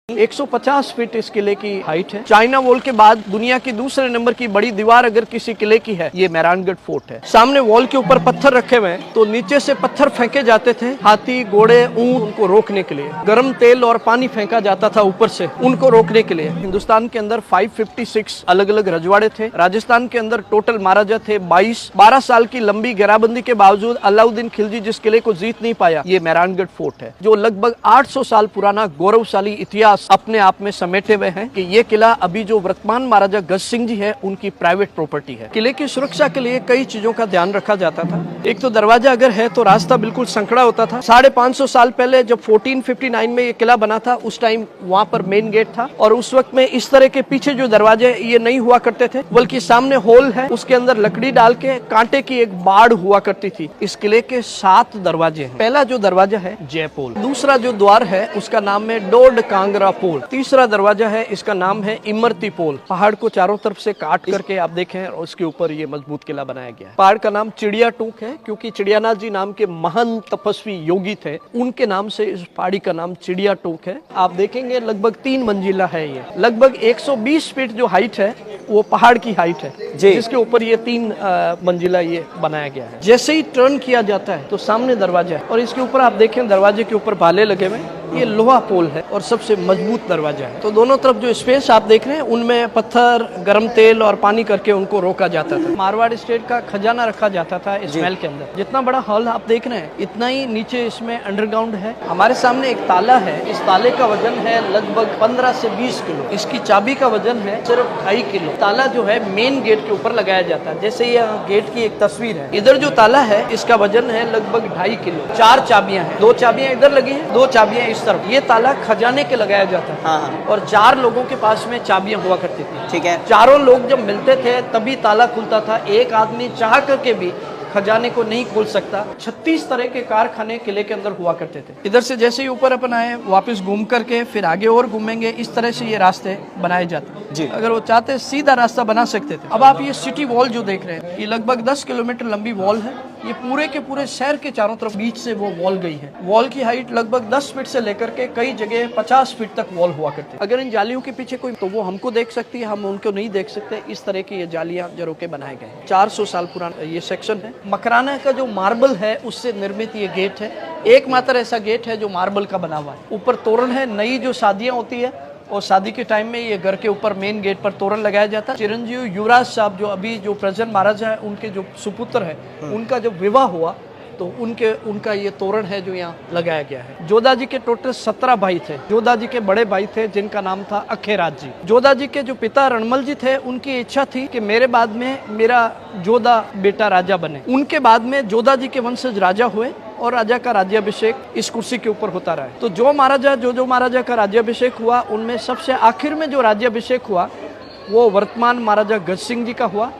150 feet इस किले की हाइट है। चाइना वॉल के बाद दुनिया की दूसरे नंबर की बड़ी दीवार अगर किसी किले की है, ये मेहरानगढ़ फोर्ट है। सामने वॉल के ऊपर पत्थर रखे हुए हैं, तो नीचे से पत्थर फेंके जाते थे हाथी, घोड़े, ऊंट, उनको रोकने के लिए। गर्म तेल और पानी फेंका जाता था ऊपर से उनको रोकने के लिए। हिंदुस्तान के अंदर 556 अलग अलग रजवाड़े थे। राजस्थान के अंदर टोटल महाराजा थे 22। 12 साल की लंबी घेराबंदी के बावजूद अलाउद्दीन खिलजी जिस किले को जीत नहीं पाया, ये मेहरानगढ़ फोर्ट है, जो लगभग 800 साल पुराना गौरवशाली इतिहास अपने आप में समेटे हुए हैं कि ये किला अभी जो वर्तमान महाराजा गज सिंह जी है उनकी प्राइवेट प्रॉपर्टी है। किले की सुरक्षा के लिए कई चीजों का ध्यान रखा जाता था। एक तो दरवाजा अगर है तो रास्ता बिल्कुल संकड़ा होता था। 550 साल पहले जब 1459 में ये किला बना था, उस टाइम वहाँ पर मेन गेट था और उस वक्त में इस तरह के पीछे जो दरवाजे ये नहीं हुआ करते थे, बल्कि सामने होल है, उसके अंदर लकड़ी डाल के कांटे की एक बाड़ हुआ करती थी। इस किले के 7 दरवाजे हैं। पहला जो दरवाजा है जयपोल, दूसरा जो द्वार है उसका नाम है डोड कांगरा पोल, तीसरा दरवाजा है इसका नाम है इमरती पोल। पहाड़ को चारों तरफ से काट करके आप देखें और उसके ऊपर ये मजबूत किला बनाया गया है। पहाड़ का नाम चिड़िया टूक है, क्योंकि चिड़ियानाथ जी नाम के महान तपस्वी योगी थे, उनके नाम से इस पहाड़ी का नाम चिड़िया टूक है। आप देखेंगे लगभग 3 मंजिला है। ये लगभग 120 फीट जो हाइट है वो पहाड़ की हाइट है, जिसके ऊपर ये 3 मंजिला ये बनाया गया है। जैसे ही टर्न किया जाता है तो सामने दरवाजा है और इसके ऊपर आप देखें दरवाजे के ऊपर भाले लगे हुए, ये लोहा पोल है और सबसे मजबूत दरवाजा है। तो दोनों तरफ जो स्पेस आप देख रहे हैं उनमें पत्थर, गर्म तेल और पानी करके उनको रोका जाता था। मारवाड़ स्टेट का खजाना रखा जाता था इस महल के अंदर। जितना बड़ा हॉल आप देख रहे हैं इतना ही नीचे इसमें अंडरग्राउंड है। हमारे सामने एक ताला है, इस ताले का वजन है लगभग 15 से 20 किलो। इसकी चाबी का वजन है सिर्फ 2.5 किलो। ताला जो है मेन गेट के ऊपर लगाया जाता है। जैसे ये गेट की एक तस्वीर है, इधर जो ताला है इसका वजन है लगभग 2.5 किलो। 4 चाबियां हैं, 2 चाबियां इधर लगी हैं, 2 चाबियां इस तरफ। ये ताला खजाने के लगाया जाता है। हाँ। और 4 लोगों के पास में चाबियां हुआ करती थी। ठीक है। चारों लोग जब मिलते थे तभी ताला खुलता था। एक आदमी चाह करके भी खजाने को नहीं खोल सकता। 36 तरह के कारखाने किले के अंदर हुआ करते थे। इधर से जैसे ही ऊपर अपन आए, वापस घूम करके फिर आगे और घूमेंगे। इस तरह से ये रास्ते बनाए जाते जी। अगर वो चाहते सीधा रास्ता बना सकते थे। अब आप ये सिटी वॉल जो देख रहे हैं, ये लगभग 10 किलोमीटर लंबी वॉल है। ये पूरे के पूरे शहर के चारों तरफ बीच से वो वॉल गई है। वॉल की हाइट लगभग 10 फीट से लेकर के कई जगह 50 फीट तक वॉल हुआ करती है। अगर इन जालियों के पीछे कोई तो वो हमको देख सकती है, हम उनको नहीं देख सकते। इस तरह की ये जालियां जरोके बनाए गए हैं। 400 साल पुराना ये सेक्शन है। मकराना का जो मार्बल है उससे निर्मित ये गेट है। एकमात्र ऐसा गेट है जो मार्बल का बना हुआ है। ऊपर तोरण है। नई जो शादियां होती है और शादी के टाइम में ये घर के ऊपर मेन गेट पर तोरण लगाया जाता है। चिरंजीव युवराज साहब जो अभी जो प्रेजेंट महाराजा है, उनके जो सुपुत्र है, उनका जब विवाह हुआ तो उनका ये तोरण है जो यहाँ लगाया गया है। जोधा जी के टोटल 17 भाई थे। जोधा जी के बड़े भाई थे जिनका नाम था अखेराज जी। जोधा जी के जो पिता रणमल जी थे, उनकी इच्छा थी कि मेरे बाद में मेरा जोधा बेटा राजा बने। उनके बाद में जोधा जी के वंशज राजा हुए और राजा का राज्याभिषेक इस कुर्सी के ऊपर होता रहा। तो जो महाराजा का राज्याभिषेक हुआ, उनमें सबसे आखिर में जो राज्याभिषेक हुआ वो वर्तमान महाराजा गज सिंह जी का हुआ।